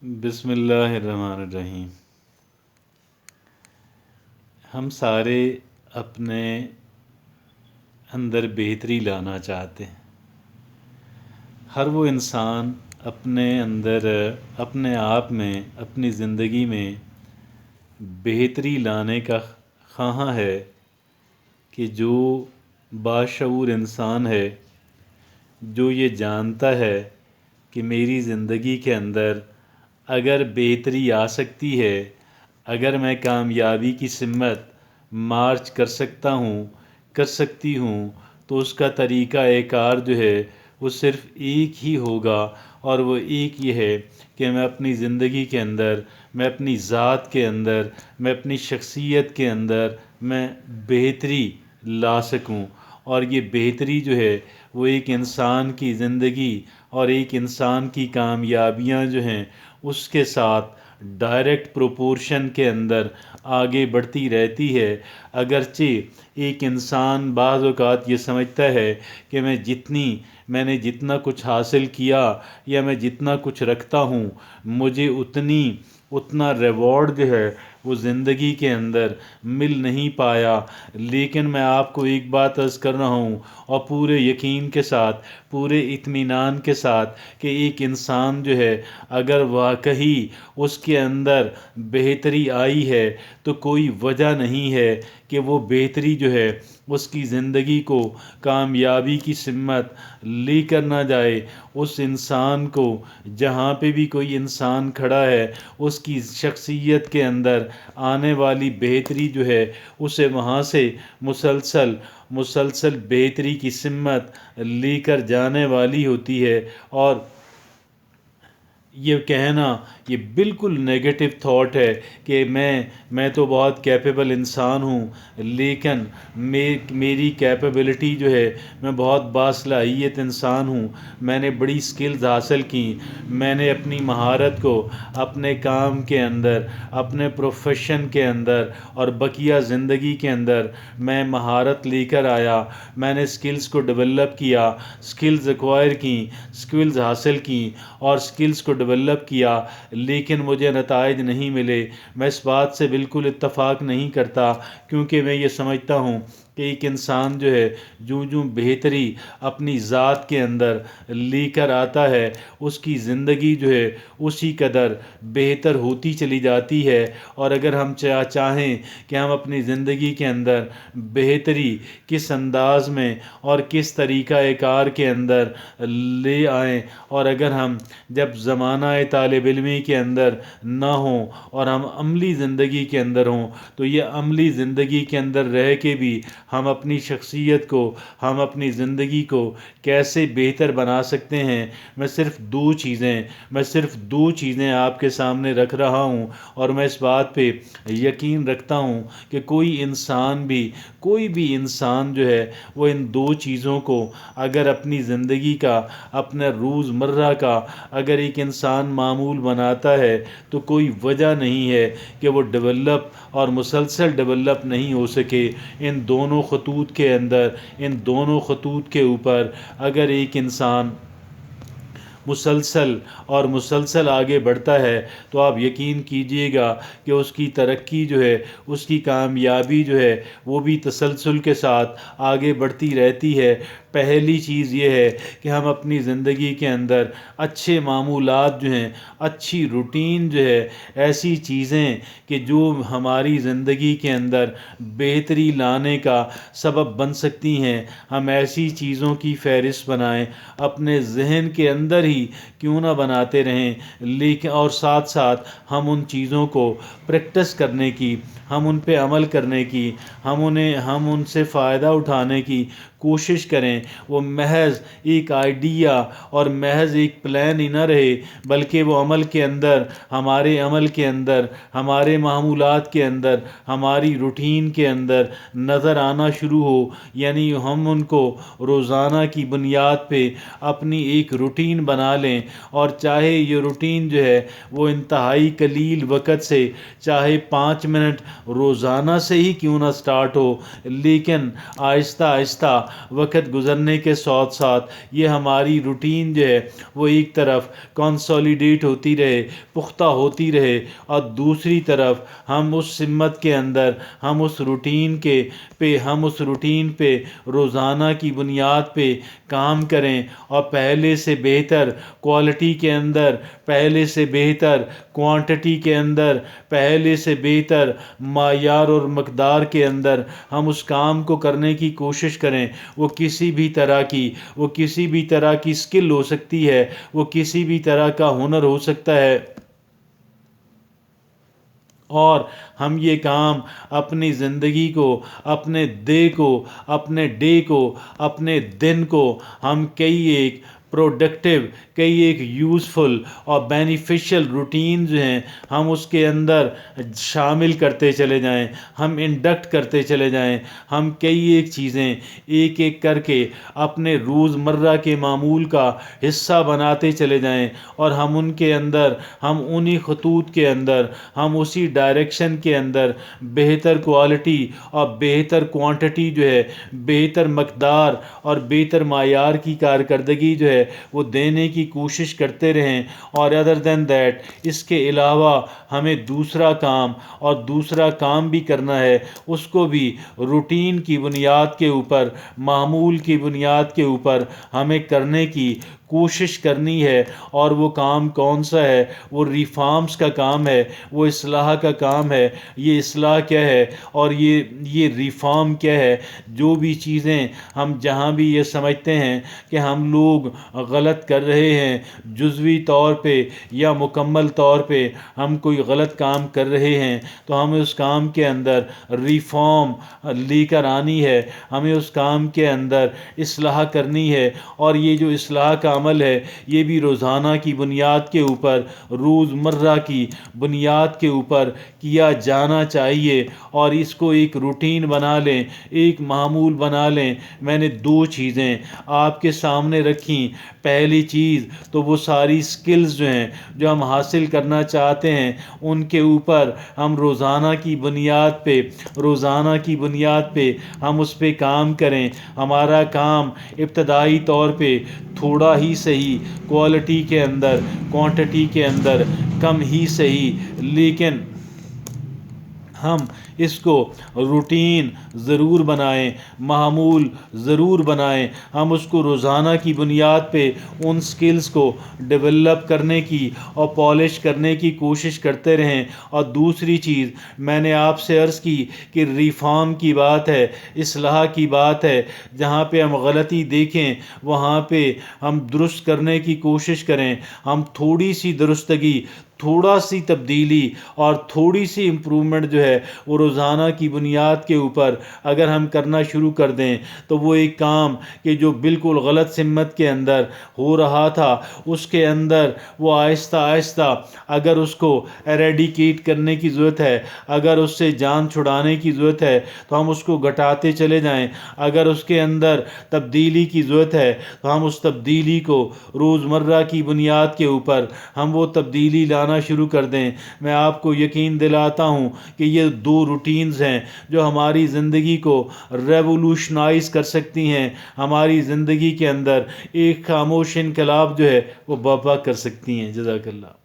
بسم اللہ الرحمن الرحیم۔ ہم سارے اپنے اندر بہتری لانا چاہتے ہیں۔ ہر وہ انسان اپنے اندر اپنے آپ میں اپنی زندگی میں بہتری لانے کا خواہاں ہے کہ جو باشعور انسان ہے، جو یہ جانتا ہے کہ میری زندگی کے اندر اگر بہتری آ سکتی ہے، اگر میں کامیابی کی سمت مارچ کر سکتی ہوں تو اس کا طریقہ کار جو ہے وہ صرف ایک ہی ہوگا، اور وہ ایک یہ ہے کہ میں اپنی زندگی کے اندر، میں اپنی ذات کے اندر، میں اپنی شخصیت کے اندر میں بہتری لا سکوں۔ اور یہ بہتری جو ہے وہ ایک انسان کی زندگی اور ایک انسان کی کامیابیاں جو ہیں اس کے ساتھ ڈائریکٹ پروپورشن کے اندر آگے بڑھتی رہتی ہے۔ اگرچہ ایک انسان بعض اوقات یہ سمجھتا ہے کہ میں نے جتنا کچھ حاصل کیا یا میں جتنا کچھ رکھتا ہوں، مجھے اتنا ریوارڈ جو ہے وہ زندگی کے اندر مل نہیں پایا۔ لیکن میں آپ کو ایک بات عرض کر رہا ہوں، اور پورے یقین کے ساتھ، پورے اطمینان کے ساتھ، کہ ایک انسان جو ہے اگر واقعی اس کے اندر بہتری آئی ہے تو کوئی وجہ نہیں ہے کہ وہ بہتری جو ہے اس کی زندگی کو کامیابی کی سمت لے کر نہ جائے۔ اس انسان کو جہاں پہ بھی کوئی انسان کھڑا ہے، اس کی شخصیت کے اندر آنے والی بہتری جو ہے اسے وہاں سے مسلسل بہتری کی سمت لے کر جانے والی ہوتی ہے۔ اور یہ کہنا یہ بالکل نیگیٹو تھاٹ ہے کہ میں تو بہت کیپیبل انسان ہوں، لیکن میری کیپیبلٹی جو ہے، میں بہت باصلاحیت انسان ہوں، میں نے بڑی سکلز حاصل کی، میں نے اپنی مہارت کو اپنے کام کے اندر، اپنے پروفیشن کے اندر اور بقیہ زندگی کے اندر میں مہارت لے کر آیا، میں نے سکلز کو ڈیولپ کیا، سکلز ایکوائر کی، سکلز حاصل کی اور سکلز کو ڈیولپ کیا، لیکن مجھے نتائج نہیں ملے۔ میں اس بات سے بالکل اتفاق نہیں کرتا، کیونکہ میں یہ سمجھتا ہوں کہ ایک انسان جو ہے جو بہتری اپنی ذات کے اندر لے کر آتا ہے، اس کی زندگی جو ہے اسی قدر بہتر ہوتی چلی جاتی ہے۔ اور اگر ہم چاہیں کہ ہم اپنی زندگی کے اندر بہتری کس انداز میں اور کس طریقہ کار کے اندر لے آئیں، اور اگر ہم جب زمانہ طالب علمی کے اندر نہ ہوں اور ہم عملی زندگی کے اندر ہوں، تو یہ عملی زندگی کے اندر رہ کے بھی ہم اپنی شخصیت کو، ہم اپنی زندگی کو کیسے بہتر بنا سکتے ہیں۔ میں صرف دو چیزیں آپ کے سامنے رکھ رہا ہوں، اور میں اس بات پہ یقین رکھتا ہوں کہ کوئی بھی انسان جو ہے وہ ان دو چیزوں کو اگر اپنی زندگی کا، اپنا روزمرہ کا اگر ایک انسان معمول بناتا ہے تو کوئی وجہ نہیں ہے کہ وہ ڈیولپ اور مسلسل ڈیولپ نہیں ہو سکے۔ ان دونوں خطوط کے اندر، ان دونوں خطوط کے اوپر اگر ایک انسان مسلسل آگے بڑھتا ہے تو آپ یقین کیجئے گا کہ اس کی ترقی جو ہے، اس کی کامیابی جو ہے وہ بھی تسلسل کے ساتھ آگے بڑھتی رہتی ہے۔ پہلی چیز یہ ہے کہ ہم اپنی زندگی کے اندر اچھے معمولات جو ہیں، اچھی روٹین جو ہے، ایسی چیزیں کہ جو ہماری زندگی کے اندر بہتری لانے کا سبب بن سکتی ہیں، ہم ایسی چیزوں کی فہرست بنائیں، اپنے ذہن کے اندر ہی کیوں نہ بناتے رہیں، لیکن اور ساتھ ساتھ ہم ان چیزوں کو پریکٹس کرنے کی، ہم ان پہ عمل کرنے کی، ہم ان سے فائدہ اٹھانے کی کوشش کریں۔ وہ محض ایک آئیڈیا اور محض ایک پلان ہی نہ رہے، بلکہ وہ ہمارے عمل کے اندر، ہمارے معمولات کے اندر، ہماری روٹین کے اندر نظر آنا شروع ہو۔ یعنی ہم ان کو روزانہ کی بنیاد پہ اپنی ایک روٹین بنا لیں، اور چاہے یہ روٹین جو ہے وہ انتہائی قلیل وقت سے، چاہے 5 منٹ روزانہ سے ہی کیوں نہ سٹارٹ ہو، لیکن آہستہ آہستہ وقت گزرنے کے ساتھ ساتھ یہ ہماری روٹین جو ہے وہ ایک طرف کنسولیڈیٹ ہوتی رہے، پختہ ہوتی رہے، اور دوسری طرف ہم اس سمت کے اندر ہم اس روٹین پہ روزانہ کی بنیاد پہ کام کریں، اور پہلے سے بہتر کوالٹی کے اندر، پہلے سے بہتر کوانٹٹی کے اندر، پہلے سے بہتر معیار اور مقدار کے اندر ہم اس کام کو کرنے کی کوشش کریں۔ وہ کسی بھی طرح کی اسکل ہو سکتی ہے، وہ کسی بھی طرح کا ہنر ہو سکتا ہے، اور ہم یہ کام اپنی زندگی کو، اپنے دن کو ہم کئی ایک پروڈکٹیو، کئی ایک یوزفل اور بینیفیشل روٹین جو ہیں ہم اس کے اندر شامل کرتے چلے جائیں، ہم انڈکٹ کرتے چلے جائیں، ہم کئی ایک چیزیں ایک ایک کر کے اپنے روزمرہ کے معمول کا حصہ بناتے چلے جائیں، اور ہم انہی خطوط کے اندر، ہم اسی ڈائریکشن کے اندر بہتر کوالٹی اور بہتر کوانٹٹی جو ہے، بہتر مقدار اور بہتر معیار کی کارکردگی جو ہے وہ دینے کی کوشش کرتے رہیں۔ اور ادر دین دیٹ، اس کے علاوہ ہمیں دوسرا کام بھی کرنا ہے، اس کو بھی روٹین کی بنیاد کے اوپر، معمول کی بنیاد کے اوپر ہمیں کرنے کی کوشش کرنی ہے۔ اور وہ کام کون سا ہے؟ وہ ریفارمز کا کام ہے، وہ اصلاح کا کام ہے۔ یہ اصلاح کیا ہے اور یہ ریفارم کیا ہے؟ جو بھی چیزیں ہم جہاں بھی یہ سمجھتے ہیں کہ ہم لوگ غلط کر رہے ہیں، جزوی طور پہ یا مکمل طور پہ ہم کوئی غلط کام کر رہے ہیں، تو ہمیں اس کام کے اندر ریفارم لے کر آنی ہے، ہمیں اس کام کے اندر اصلاح کرنی ہے۔ اور یہ جو اصلاح کا عمل ہے یہ بھی روزانہ کی بنیاد کے اوپر، روزمرہ کی بنیاد کے اوپر کیا جانا چاہیے، اور اس کو ایک روٹین بنا لیں، ایک معمول بنا لیں۔ میں نے 2 چیزیں آپ کے سامنے رکھیں۔ پہلی چیز تو وہ ساری سکلز جو ہیں جو ہم حاصل کرنا چاہتے ہیں، ان کے اوپر ہم روزانہ کی بنیاد پہ ہم اس پہ کام کریں۔ ہمارا کام ابتدائی طور پہ تھوڑا ہی صحیح، کوالٹی کے اندر، کوانٹٹی کے اندر کم ہی صحیح، لیکن ہم اس کو روٹین ضرور بنائیں، معمول ضرور بنائیں۔ ہم اس کو روزانہ کی بنیاد پہ ان سکلز کو ڈیولپ کرنے کی اور پالش کرنے کی کوشش کرتے رہیں۔ اور دوسری چیز میں نے آپ سے عرض کی کہ ریفارم کی بات ہے، اصلاح کی بات ہے، جہاں پہ ہم غلطی دیکھیں وہاں پہ ہم درست کرنے کی کوشش کریں۔ ہم تھوڑی سی درستگی، تھوڑا سی تبدیلی اور تھوڑی سی امپرومنٹ جو ہے وہ روزانہ کی بنیاد کے اوپر اگر ہم کرنا شروع کر دیں، تو وہ ایک کام کہ جو بالکل غلط سمت کے اندر ہو رہا تھا، اس کے اندر وہ آہستہ آہستہ اگر اس کو ایریڈیکیٹ کرنے کی ضرورت ہے، اگر اس سے جان چھڑانے کی ضرورت ہے، تو ہم اس کو گھٹاتے چلے جائیں۔ اگر اس کے اندر تبدیلی کی ضرورت ہے تو ہم اس تبدیلی کو روزمرہ کی بنیاد کے اوپر ہم وہ تبدیلی لانا شروع کر دیں۔ میں آپ کو یقین دلاتا ہوں کہ یہ 2 روٹینز ہیں جو ہماری زندگی کو ریولوشنائز کر سکتی ہیں، ہماری زندگی کے اندر ایک خاموش انقلاب جو ہے وہ برپا کر سکتی ہیں۔ جزاک اللہ۔